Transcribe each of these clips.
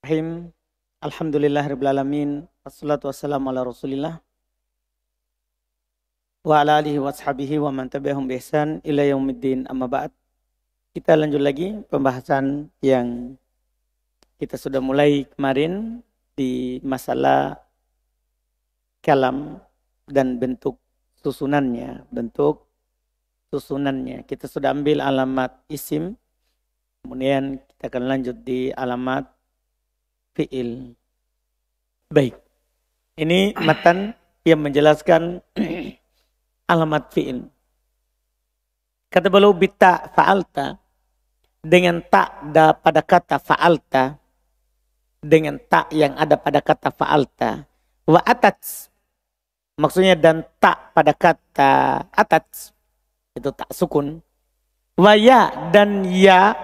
Bismillahirrahmanirrahim. Alhamdulillahirrahmanirrahim. Wassalatu wassalamu ala rasulillah. Wa ala alihi wa ashabihi wa man tabi'ahum bi ihsan ila yaumiddin amma ba'd. Kita lanjut lagi pembahasan yang kita sudah mulai kemarin di masalah kalam dan bentuk susunannya. Kita sudah ambil alamat isim. Kemudian kita akan lanjut di alamat fi'il. Baik. Ini matan yang menjelaskan alamat fi'il. Kata beliau bita fa'alta, dengan tak ada pada kata fa'alta, dengan tak yang ada pada kata fa'alta. Wa atats, maksudnya dan tak pada kata atats, itu tak sukun. Wa ya dan ya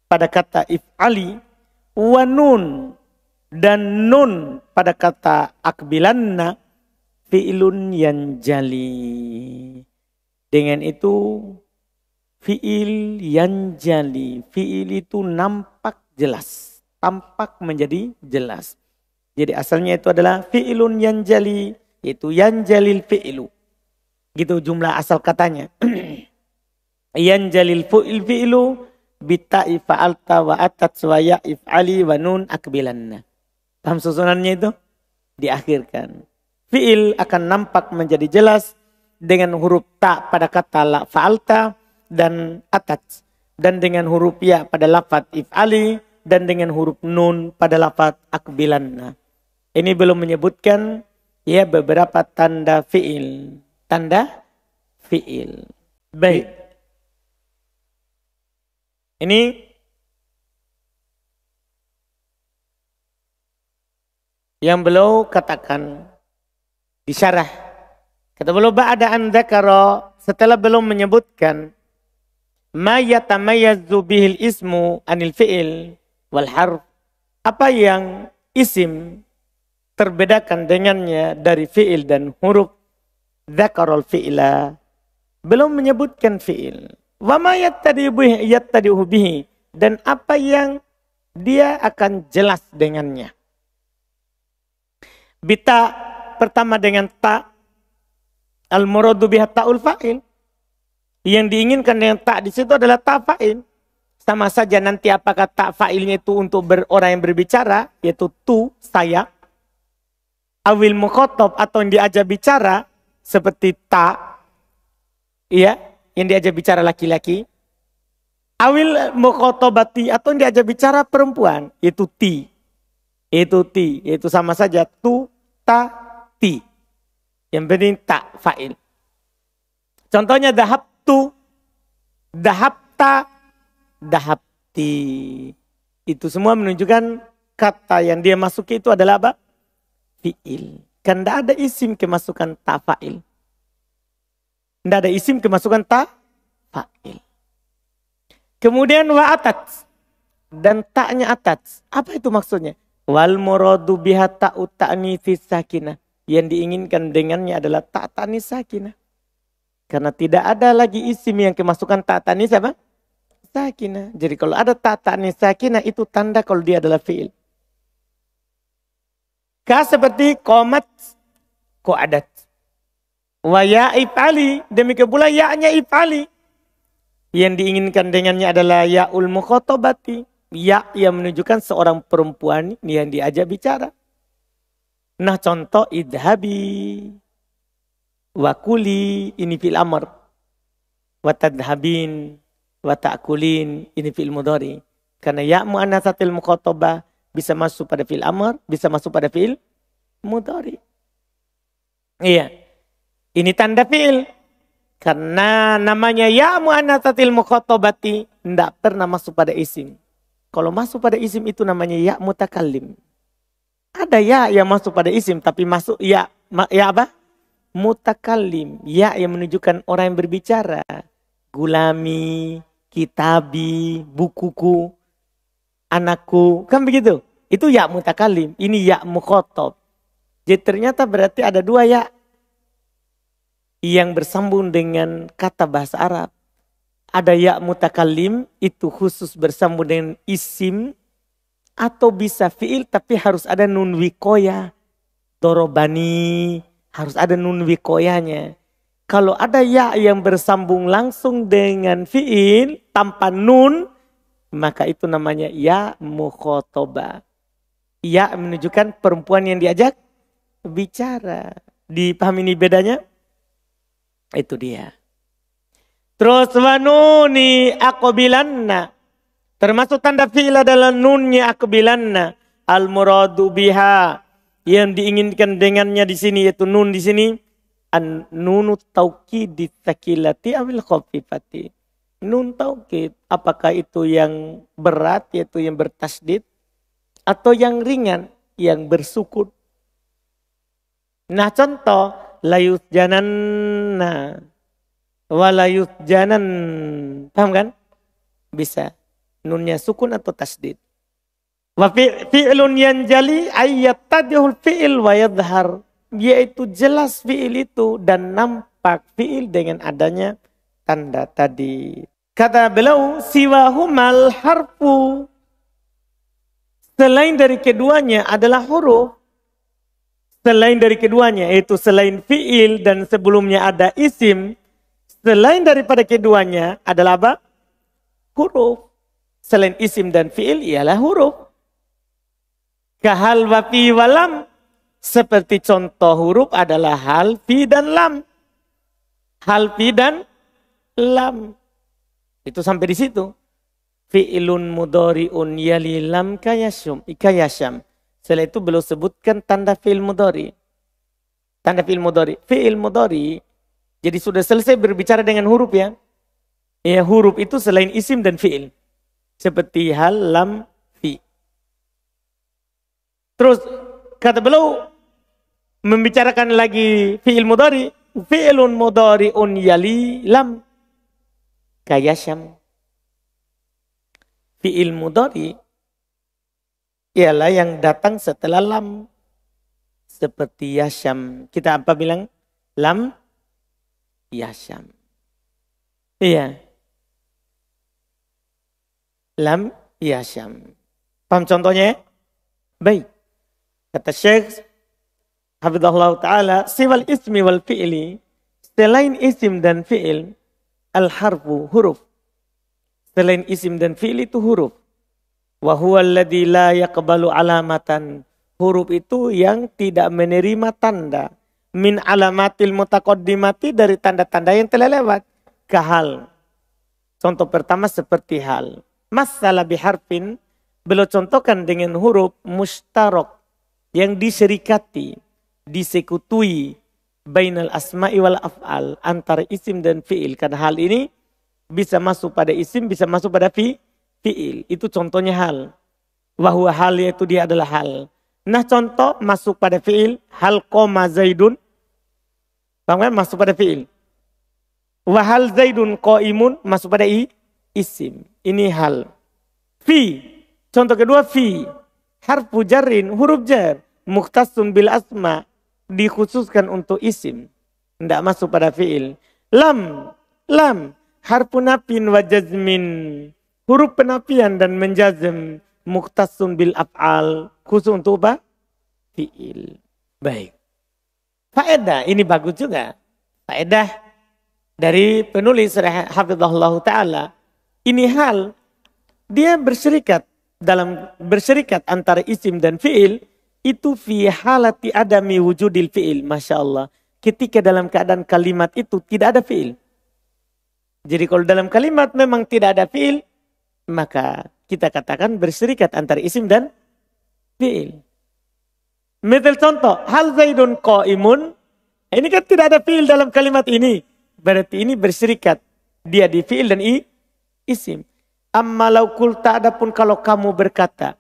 pada kata if'ali. Wa nun dan nun pada kata akbilanna fi'ilun yanjali. Dengan itu fi'il yanjali. Fi'il itu nampak jelas. Tampak menjadi jelas. Jadi asalnya itu adalah fi'ilun yanjali. Itu yanjalil fi'ilu. Gitu jumlah asal katanya. Yanjalil fi'ilu. Bita'i fa'alta wa atat wa ya if'ali wa nun akbilanna. Paham susunannya itu? Diakhirkan. Fi'il akan nampak menjadi jelas dengan huruf ta pada kata la fa'alta dan atat. Dan dengan huruf ya pada lafaz if'ali dan dengan huruf nun pada lafaz akbilanna. Ini belum menyebutkan ya beberapa tanda fi'il. Tanda fi'il. Baik. Ini yang beliau katakan di syarah. Kata beliau ba'da an dzakara, setelah beliau menyebutkan ma yatamayyazu bihil ismu anil fi'il wal harf, apa yang isim terbedakan dengannya dari fi'il dan huruf. Dzakarul fi'la, belum menyebutkan fi'il. Wa ma yattadi'u bihi, dan apa yang dia akan jelas dengannya. Bita pertama dengan ta, al-muradu biha ta'ul fa'il. Yang diinginkan dengan ta di situ adalah ta fa'il. Sama saja nanti apakah ta fa'ilnya itu untuk orang yang berbicara, yaitu tu, saya. Awil mukhatab, atau yang diajak bicara seperti ta, iya, yang diajak bicara laki-laki. Awil mukhatabati, atau yang diajak bicara perempuan, itu ti. Itu ti, itu sama saja tu, ta, ti. Yang penting ta fa'il. Contohnya dahabtu, dahabta, dahabti. Itu semua menunjukkan kata yang dia masuki itu adalah apa? Fi'il. Kan tidak ada isim kemasukan ta fa'il. Tidak ada isim kemasukan ta fa'il. Kemudian wa atat. Dan taknya atat. Apa itu maksudnya? Wal muradu biha ta'u ta'nitsi sakinah. Yang diinginkan dengannya adalah ta' ta'nis sakinah. Karena tidak ada lagi isim yang kemasukan ta' ta'nis apa? Sakinah. Jadi kalau ada ta' ta'nis sakinah itu tanda kalau dia adalah fi'il. Seperti qomat, qo'adat. Wa ya if'ali, demikian pula ya-nya if'ali. Yang diinginkan dengannya adalah ya'ul mukhatabati. Ya yang menunjukkan seorang perempuan yang diajak bicara. Nah contoh idhabi, wakuli, ini fil amr. Watadhabin, wata'kulin, ini fil mudhari. Karena ya mu'anatsatil mukhatabah bisa masuk pada fil amr, bisa masuk pada fil mudhari. Iya. Ini tanda fi'il. Karena namanya ya mu'anatsatil mukhatabati tidak pernah masuk pada isim. Kalau masuk pada isim itu namanya ya mutakallim. Ada ya yang masuk pada isim tapi masuk ya apa? Mutakallim. Ya yang menunjukkan orang yang berbicara. Gulami, kitabi, bukuku, anakku. Kan begitu? Itu ya mutakallim. Ini ya mukhatab. Jadi ternyata berarti ada dua ya yang bersambung dengan kata bahasa Arab. Ada ya mutakallim, itu khusus bersambung dengan isim Atau bisa fi'il tapi harus ada nun wikoya. Dorobani harus ada nun wikoyanya. Kalau ada ya yang bersambung langsung dengan fi'il tanpa nun, maka itu namanya ya mukhotoba. Ya menunjukkan perempuan yang diajak bicara. Dipahami ini bedanya? Itu dia. Terus wanuni aqbilanna. Termasuk tanda fi'il adalah nunnya aqbilanna. Al-muradu biha. Yang diinginkan dengannya di sini yaitu nun di sini. An-nunu taukidi tsakilati awil khafifati. Nun taukid. Apakah itu yang berat yaitu yang bertasdid. Atau yang ringan yang bersukun. Nah contoh. Layus jananna. Walayus janan. Paham kan? Bisa. Nunnya sukun atau tasdid. Wa fi'lun yanjali ayyattadihul fi'il wa yadhar. Yaitu jelas fi'il itu dan nampak fi'il dengan adanya tanda tadi. Kata beliau, siwahumal harfu. Selain dari keduanya adalah huruf. Selain dari keduanya, yaitu selain fi'il dan sebelumnya ada isim. Selain daripada keduanya adalah apa? Huruf. Selain isim dan fi'il ialah huruf. Kahal wa fi walam. Seperti contoh huruf adalah hal, fi dan lam. Hal, fi dan lam. Itu sampai di situ. Fi'ilun mudhari'un yali lam ikayasham. Setelah itu beliau sebutkan tanda fi'il mudhari. Tanda fi'il mudhari. Fi'il mudhari. Jadi sudah selesai berbicara dengan huruf ya. Ya huruf itu selain isim dan fi'il. Seperti hal, lam, fi. Terus kata beliau membicarakan lagi fi'il mudhari. Fi'ilun mudhari'un yali lam. Kayasham. Fi'il mudhari ialah yang datang setelah lam. Seperti yasham. Kita apa bilang? Lam, yasham. Iya. Lam, yasham. Paham contohnya? Baik. Kata Syekh Hafizahullah Ta'ala, siwal ismi wal fi'li. Selain isim dan fi'il, al-harfu, huruf. Selain isim dan fi'il itu huruf. Wa huwa alladhi la yaqbalu alamatan. Huruf itu yang tidak menerima tanda. Min alamatil mutaqaddimati, dari tanda-tanda yang telah lewat. Kahal. Contoh pertama seperti hal. Masalah biharfin. Beliau contohkan dengan huruf mustarok. Yang diserikati. Disekutui. Bainal asma'i wal af'al. Antara isim dan fi'il. Karena hal ini bisa masuk pada isim, bisa masuk pada fi'il. Itu contohnya hal. Wahwa hal yaitu dia adalah hal. Nah contoh masuk pada fi'il. Hal qoma zaidun. Paham kan? Masuk pada fi'il. Wahal zaidun qaimun. Masuk pada isim. Ini hal. Fi. Contoh kedua fi. Harfu jarrin. Huruf jar. Mukhtasun bil asma. Dikhususkan untuk isim. Tidak masuk pada fi'il. Lam. Lam. Harfu nafin wa jazmin. Huruf penafian dan menjazm. Mukhtasun bil af'al. Khusus untuk apa? Fi'il. Baik. Faedah. Ini bagus juga. Faedah dari penulis Hafizahullah Ta'ala. Ini hal. Dia berserikat. Berserikat antara isim dan fi'il. Itu fi halati adami wujudil fi'il. Masya Allah. Ketika dalam keadaan kalimat itu tidak ada fi'il. Jadi kalau dalam kalimat memang tidak ada fi'il, maka kita katakan berserikat antara isim dan fi'il. Misal contoh, hal zaidun qaimun. Ini kan tidak ada fi'il dalam kalimat ini. Berarti ini berserikat. Dia di fi'il dan isim. Amma lau kulta, adapun kalau kamu berkata.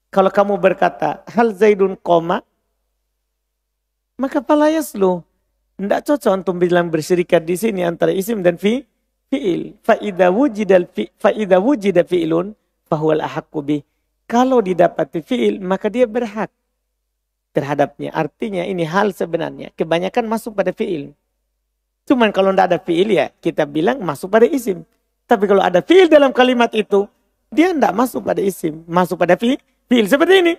Kalau kamu berkata, hal zaidun qoma. Maka falayaslu. Tidak cocok untuk bilang berserikat di sini antara isim dan fi'il. Fa'idha wujida fi'ilun fahuwal ahaqqu bih. Kalau didapati fi'il maka dia berhak terhadapnya. Artinya ini hal sebenarnya. Kebanyakan masuk pada fi'il. Cuman kalau tidak ada fi'il ya kita bilang masuk pada isim. Tapi kalau ada fi'il dalam kalimat itu dia tidak masuk pada isim, masuk pada fi'il. Seperti ini.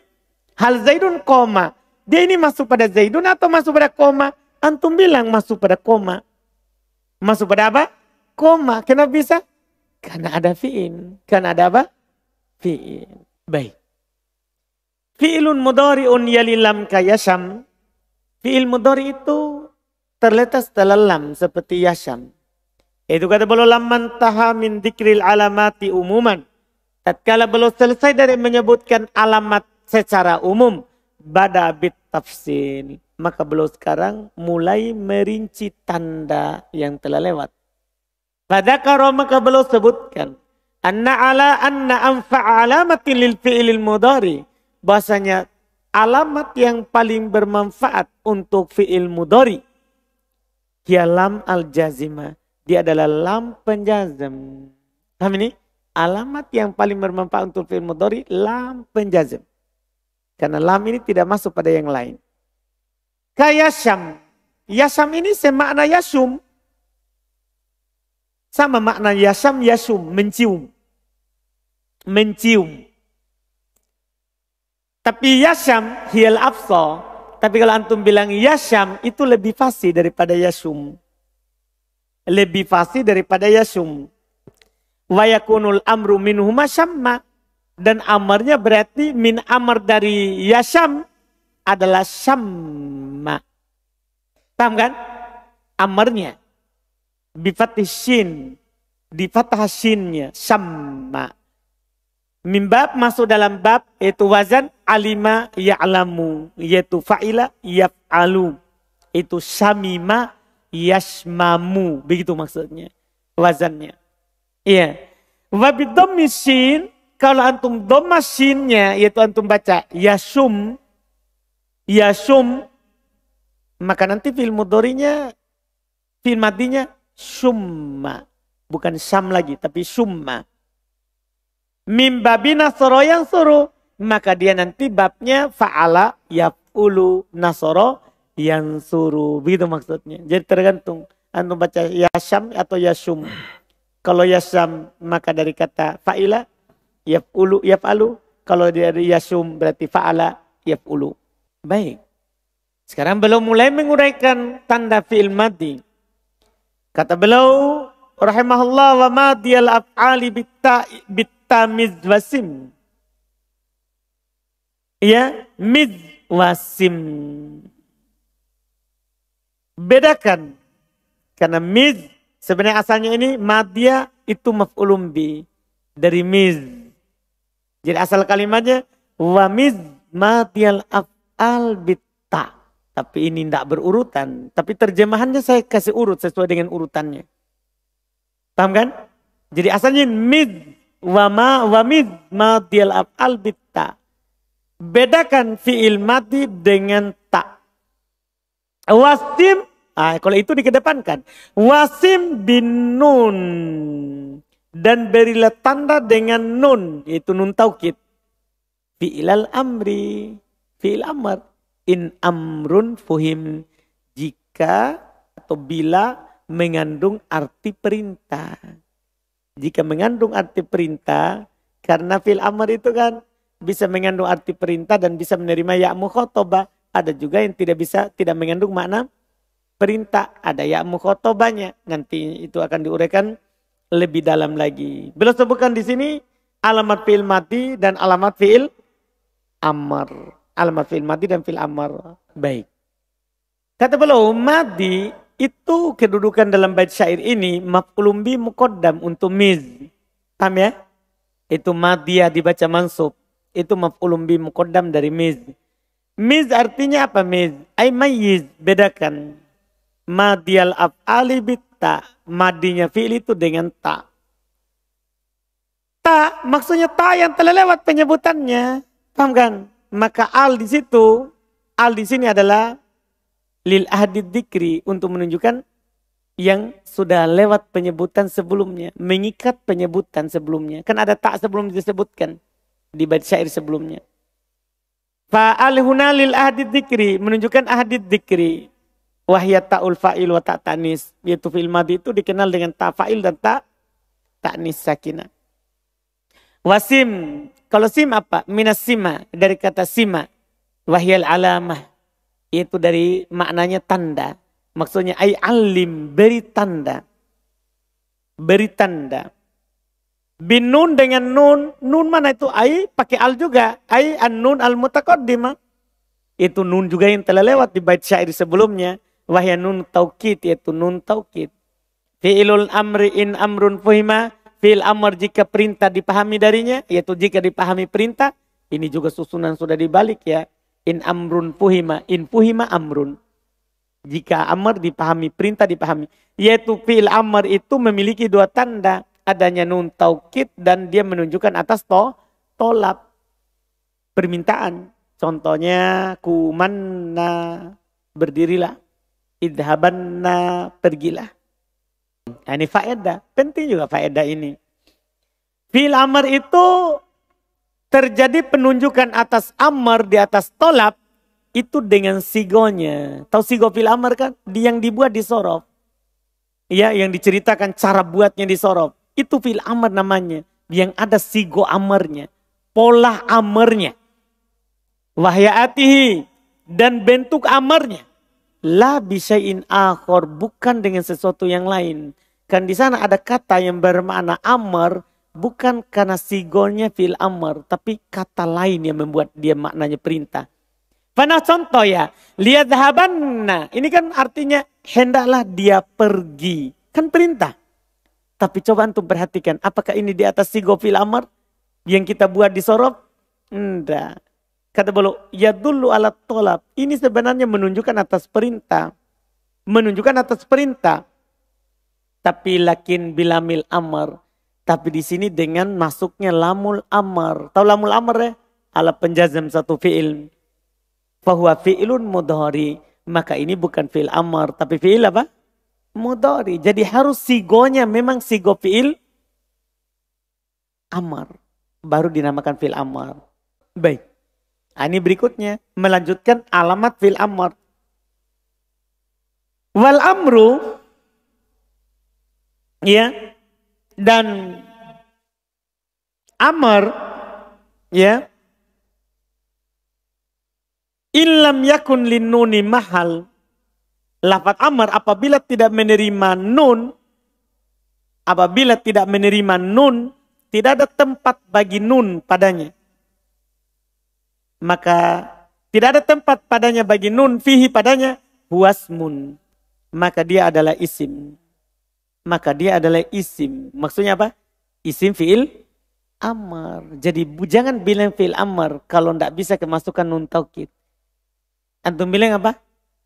Hal Zaidun koma. Dia ini masuk pada Zaidun atau masuk pada koma? Antum bilang masuk pada koma. Masuk pada apa? Koma. Kenapa bisa? Karena ada fi'il. Karena ada apa? Fi'il. Baik. Fi'ilun mudhari'un yalilam kayasham. Fi'il mudhari itu terletak setelah lam seperti yasham. Itu kata beliau lamman taha min dzikril alamati umuman. Tatkala beliau selesai dari menyebutkan alamat secara umum, bada bit tafsil. Maka beliau sekarang mulai merinci tanda yang telah lewat. Pada karo maka beliau sebutkan anna anfa'a alamatin lil fi'ilil mudhari. Bahasanya alamat yang paling bermanfaat untuk fi'il mudhari hiya lam al-jazimah. Dia adalah lam penjazm. Paham ini? Alamat yang paling bermanfaat untuk fi'il mudhari lam penjazm. Karena lam ini tidak masuk pada yang lain. Kayasham. Yasham ini semakna yasum. Sama makna yasham, yasum. Mencium. Mencium. Tapi yasham hiyal afsa. Tapi kalau antum bilang yasham itu lebih fasih daripada yasum. Lebih fasih daripada yasum. Wa yakunul amru minhuma syamma. Dan amarnya berarti min amar dari yasham adalah syamma. Paham kan? Amarnya. Bifatih shin. Di fathah shinnya. Syamma. Mimbab masuk dalam bab yaitu wazan alima ya'lamu. Yaitu fa'ila yaf'alu. Itu syamima yashmamu. Begitu maksudnya. Wazannya. Iya. Wabidhammi shin. Kalau antum dhamma shinnya yaitu antum baca yasum. Yasum. Maka nanti fi'il mudhari'nya fi'il madinya summa. Bukan syam lagi tapi summa. Mimbabi nasoro yang suruh. Maka dia nanti babnya fa'ala yaf'ulu nasoro yang suruh. Begitu maksudnya. Jadi tergantung. Antum baca yasham atau yasum. Kalau yasham maka dari kata fa'ila yaf'ulu yaf'alu. Kalau dari yasum berarti fa'ala yaf'ulu. Baik. Sekarang beliau mulai menguraikan tanda fi'il madi. Kata beliau rahimahullah wa madiyal af'ali bitamiz wasim. Ya, miz wasim. Bedakan. Karena miz sebenarnya asalnya ini madiyah itu maf'ulun bi dari miz. Jadi asal kalimatnya wa miz madiyal af'al bitta. Tapi ini tidak berurutan. Tapi terjemahannya saya kasih urut sesuai dengan urutannya. Paham kan? Jadi asalnya miz wa miz madiyal af'al bitta. Bedakan fi'il madi dengan ta. Wasim, kalau itu dikedepankan. Wasim bin nun. Dan berilah tanda dengan nun. Yaitu nun taukid. Fi'ilal amri. Fi'il amr. In amrun fuhim. Jika atau bila mengandung arti perintah. Jika mengandung arti perintah. Karena fi'il amr itu kan bisa mengandung arti perintah dan bisa menerima ya mukhotoba. Ada juga yang tidak mengandung makna perintah. Ada ya mukhotobanya. Nanti itu akan diuraikan lebih dalam lagi. Beliau sebutkan di sini alamat fi'il madi dan alamat fi'il amr. Alamat fi'il madi dan fi'il amr. Baik. Kata beliau madi itu kedudukan dalam bait syair ini maf'ulun bi muqaddam untuk miz. Paham ya? Itu madiyah dibaca mansub. Itu maf'ulun bi muqaddam dari miz. Miz artinya apa miz? Ay mayyiz, bedakan. Madiyal af'ali bitta. Madinya fi'il itu dengan ta. Ta maksudnya ta yang telah lewat penyebutannya. Paham kan? Maka al di situ, al di sini adalah lil ahdid dzikri untuk menunjukkan yang sudah lewat penyebutan sebelumnya, mengikat penyebutan sebelumnya. Kan ada tak sebelum disebutkan di bait syair sebelumnya. Fa'al huna lil ahdid dzikri menunjukkan ahdid dzikri. Wahya ta'ul fa'il wa ta' ta'nis, yaitu fi'il madi itu dikenal dengan ta fa'il dan ta ta'nis sakinah. Wasim. Kalau sim apa? Minas sima. Dari kata sima. Wahyal alamah. Itu dari maknanya tanda. Maksudnya ay alim. Beri tanda. Beri tanda. Bin nun dengan nun. Nun mana itu? Ay pakai al juga. Ay an nun al mutaqaddimah. Itu nun juga yang telah lewat di bait syair sebelumnya. Wahya nun taukid. Yaitu nun taukid. Fi'ilul amri in amrun fuhima. Fi'il amr jika perintah dipahami darinya. Yaitu jika dipahami perintah. Ini juga susunan sudah dibalik ya. In amrun fuhima. In fuhima amrun. Jika amr dipahami, perintah dipahami. Yaitu fi'il amr itu memiliki dua tanda. Adanya nun taukid dan dia menunjukkan atas tolap. Permintaan. Contohnya kumanna berdirilah. Idhabanna pergilah. Nah, ini faedah. Penting juga faedah ini. Fi'il amr itu terjadi penunjukan atas amr di atas tolap. Itu dengan sigonya. Tahu sigo fi'il amr kan? Yang dibuat di sorof. Ya, yang diceritakan cara buatnya di sorof. Itu fi'il amr namanya. Yang ada sigo amrnya. Pola amrnya. Wahyaatihi. Dan bentuk amrnya. La bisyai'in akhor, bukan dengan sesuatu yang lain. Kan di sana ada kata yang bermakna amr, bukan karena sigonya fi'il amr, tapi kata lain yang membuat dia maknanya perintah. Panah contoh ya, liyadhabanna. Ini kan artinya hendaklah dia pergi. Kan perintah. Tapi coba antum perhatikan, apakah ini di atas sigo fi'il amr yang kita buat di sorof? Enggak. Kata beliau, ya dulu alat tolap. Ini sebenarnya menunjukkan atas perintah. Menunjukkan atas perintah. Tapi lakin bilamil amr. Tapi di sini dengan masuknya lamul amr. Tahu lamul amr ya? Ala penjazam satu fi'il. Fahuwa fi'ilun mudhari. Maka ini bukan fi'il amr. Tapi fi'il apa? Mudhari. Jadi harus sigonya memang sigo fi'il amr. Baru dinamakan fi'il amr. Baik. Ini berikutnya melanjutkan alamat fil amr. Wal amru ya, dan amr ya, illam yakun linnuni mahal. Lafaz amr apabila tidak menerima nun, apabila tidak menerima nun, tidak ada tempat bagi nun padanya. Maka tidak ada tempat padanya bagi nun fihi padanya huwasmun. Maka dia adalah isim. Maka dia adalah isim. Maksudnya apa? Isim fi'il amr. Jadi jangan bilang fi'il amr kalau tidak bisa kemasukan nun taukid. Antum bilang apa?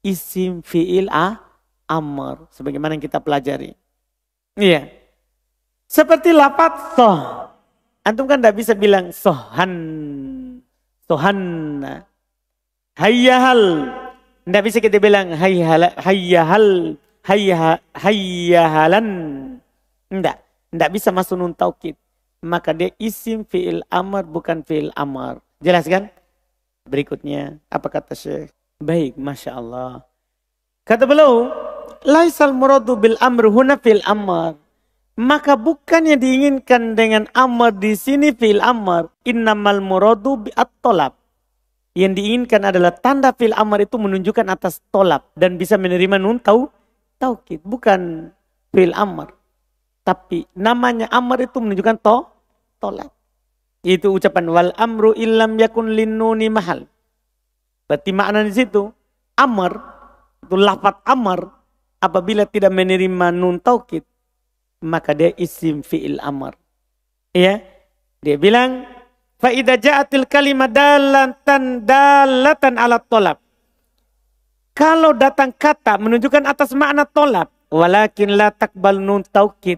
Isim fi'il amr. Sebagaimana yang kita pelajari. Iya. Seperti lafaz soh. Antum kan tidak bisa bilang sohan. Sohanna. Hayyahal. Tidak bisa kita bilang hayyahalan. Tidak bisa masuk nun taukid. Maka dia isim fi'il amr bukan fi'il amr. Jelas kan? Berikutnya. Apa kata Syekh? Baik. Masya Allah. Kata beliau. Laisal muradu bil amr huna fi'il amr. Maka bukan yang diinginkan dengan amr di sini fi'il amr. Innamal muradu bi'at tolab. Yang diinginkan adalah tanda fi'il amr itu menunjukkan atas tolab. Dan bisa menerima nun taukid. Bukan fi'il amr. Tapi namanya amr itu menunjukkan tolab. Itu ucapan wal amru illam yakun linnuni mahal. Berarti makna di situ. Amr. Itu lafaz amr. Apabila tidak menerima nun taukid. Maka dia isim fi'il amr. Ya. Dia bilang, fa idza ja'atil kalimah dalatan ala tolab. Kalau datang kata menunjukkan atas makna tolab, walakin la takbal nun taukid.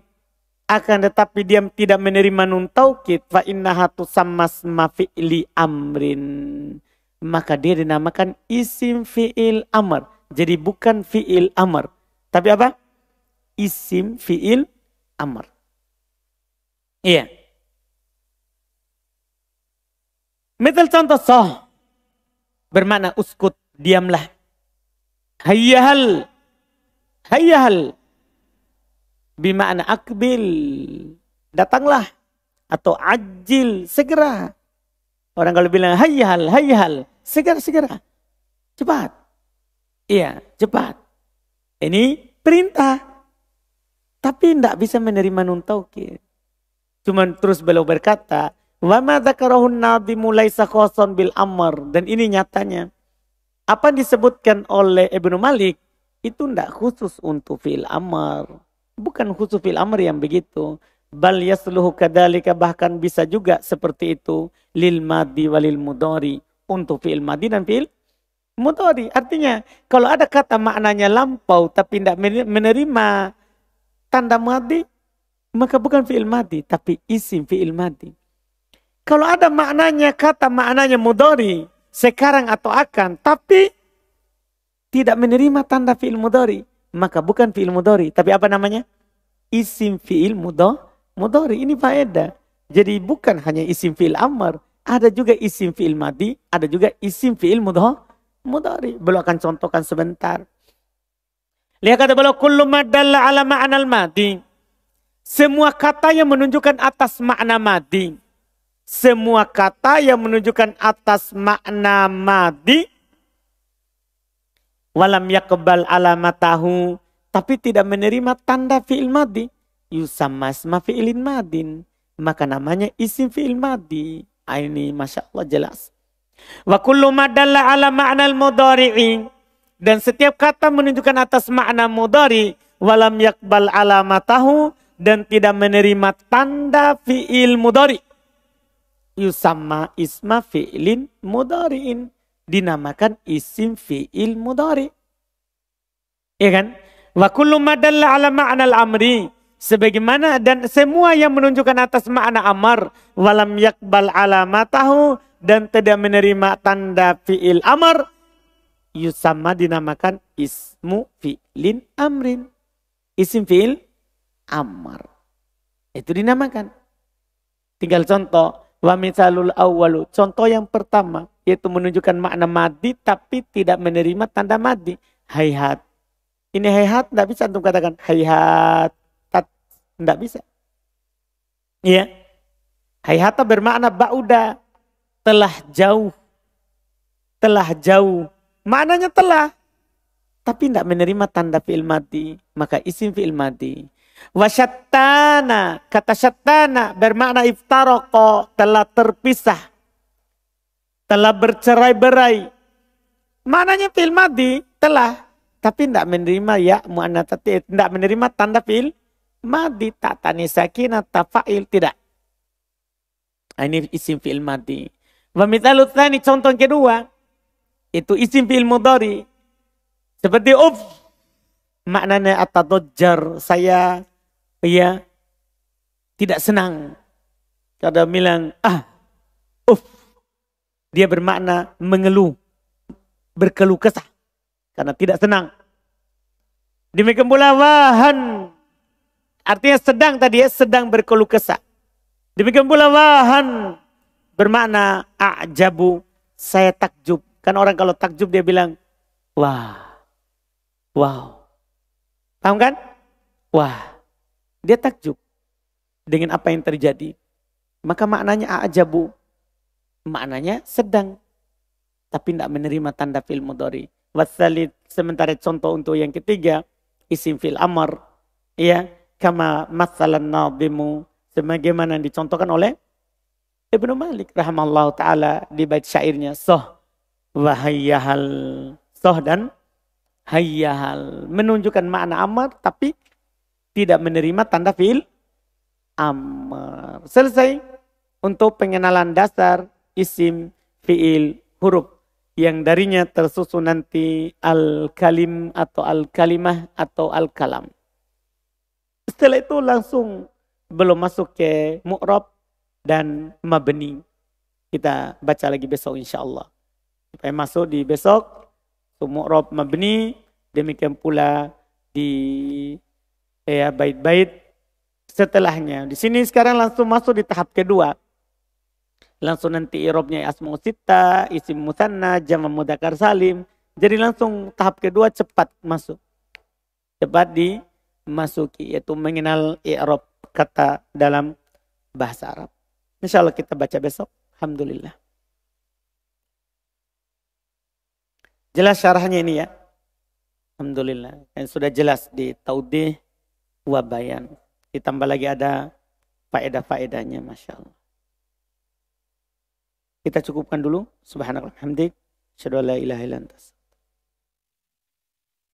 Akan tetapi dia tidak menerima nun taukid, fa innaha tusammas ma fi'li amrin. Maka dia dinamakan isim fi'il amr. Jadi bukan fi'il amr. Tapi apa? Isim fi'il amr. Iya. Misal contoh soh. Bermakna uskut, diamlah. Hayyahal. Hayyahal. Bimakna akbil. Datanglah. Atau ajil, segera. Orang kalau bilang hayal, segera. Cepat. Iya, cepat. Ini perintah. Tapi tidak bisa menerima nun taukid. Cuman terus beliau berkata, wa ma dzakarahun nadhimu laisa khassan bil amr. Dan ini nyatanya. Apa yang disebutkan oleh Ibnu Malik itu tidak khusus untuk fi'il amr. Bukan khusus fi'il amr yang begitu. Bal yasluhu kadzalika, bahkan bisa juga seperti itu lil madi walil mudhari, untuk fi'il madi dan fi'il mudhari. Artinya kalau ada kata maknanya lampau tapi tidak menerima tanda madi, maka bukan fi'il madi tapi isim fi'il madi. Kalau ada kata maknanya mudhari, sekarang atau akan, tapi tidak menerima tanda fi'il mudhari, maka bukan fi'il mudhari tapi apa namanya? Isim fi'il mudhari. Ini faedah. Jadi bukan hanya isim fi'il amr, ada juga isim fi'il madi, ada juga isim fi'il mudhari. Beliau akan contohkan sebentar. Lihat kata beliau, kullu ma dalla ala ma'nal madi. Semua kata yang menunjukkan atas makna madi. Semua kata yang menunjukkan atas makna madi. Walam yaqbal alamatahu, tapi tidak menerima tanda fi'il madi. Yusamma isma fi'ilin madin. Maka namanya isim fi'il madi. Ini Masya Allah jelas. Wa kullu ma dalla ala ma'nal mudhari'i. Dan setiap kata menunjukkan atas makna mudhari. Walam yakbal alamatahu. Dan tidak menerima tanda fi'il mudhari. Yusamma isma fi'ilin mudhari'in. Dinamakan isim fi'il mudhari. Ya kan? Wa kullu ma dalla ala ma'nal amri. Sebagaimana dan semua yang menunjukkan atas makna amar. Walam yakbal alamatahu. Dan tidak menerima tanda fi'il amar. Yusamma dinamakan ismu fi'lin amrin. Isim fi'il amar. Itu dinamakan. Tinggal contoh. Wa mithalul awwalu. Contoh yang pertama. Yaitu menunjukkan makna madi. Tapi tidak menerima tanda madi. Hayhat. Ini hayhat. Tidak bisa untuk katakan hayhat. Tidak bisa. Iya. Hayhata bermakna ba'uda. Telah jauh. Telah jauh. Maknanya telah. Tapi tidak menerima tanda fi'il madi. Maka isim fi'il madi. Wasyattana. Kata syattana bermakna iftaroko. Telah terpisah. Telah bercerai-berai. Maknanya fi'il madi. Telah. Tapi tidak menerima ya mu'annatati. Tidak menerima tanda fi'il madi. Tak tani sakinah. Tak fa'il. Tidak. Ini isim fi'il madi. Wa mithalu tsani, contoh yang kedua. Itu isim fi'il mudhari. Seperti uf. Maknanya atadajjar. Saya tidak senang. Kadang bilang uf. Dia bermakna mengeluh. Berkeluh kesah. Karena tidak senang. Demikian pula wahan. Artinya sedang tadi ya. Sedang berkeluh kesah. Demikian pula wahan. Bermakna a'jabu. Saya takjub. Kan orang kalau takjub dia bilang, wah, wow. Paham kan? Wah, dia takjub dengan apa yang terjadi. Maka maknanya a'jabu. Maknanya sedang. Tapi tidak menerima tanda fi'il mudhari. Wasalid, sementara contoh untuk yang ketiga, isim fi'il amr. Ya, kama matsalan nadhimu. Sebagaimana yang dicontohkan oleh Ibnu Malik rahimallahu ta'ala di bait syairnya. Soh. Wahayyahal. Soh dan hayyahal. Menunjukkan makna amar tapi tidak menerima tanda fi'il amar. Selesai untuk pengenalan dasar isim fi'il huruf. Yang darinya tersusun nanti al-kalim atau al-kalimah atau al-kalam. Setelah itu langsung belum masuk ke mu'rab dan mabni. Kita baca lagi besok insyaAllah. Supaya masuk di besok. Mu'rab mabni. Demikian pula di bait-bait setelahnya. Di sini sekarang langsung masuk di tahap kedua. Langsung nanti i'rabnya asma'u sittah, isim musanna, jama' mudzakkar salim. Jadi langsung tahap kedua cepat masuk. Cepat dimasuki. Yaitu mengenal i'rab kata dalam bahasa Arab. Insya Allah kita baca besok. Alhamdulillah. Jelas syarahnya ini ya. Alhamdulillah. Dan sudah jelas di taudih wa bayan. Ditambah lagi ada faedah-faedahnya. Masya Allah. Kita cukupkan dulu. Subhanallah. Hamdik. Asyhadu an la ilaha illa anta.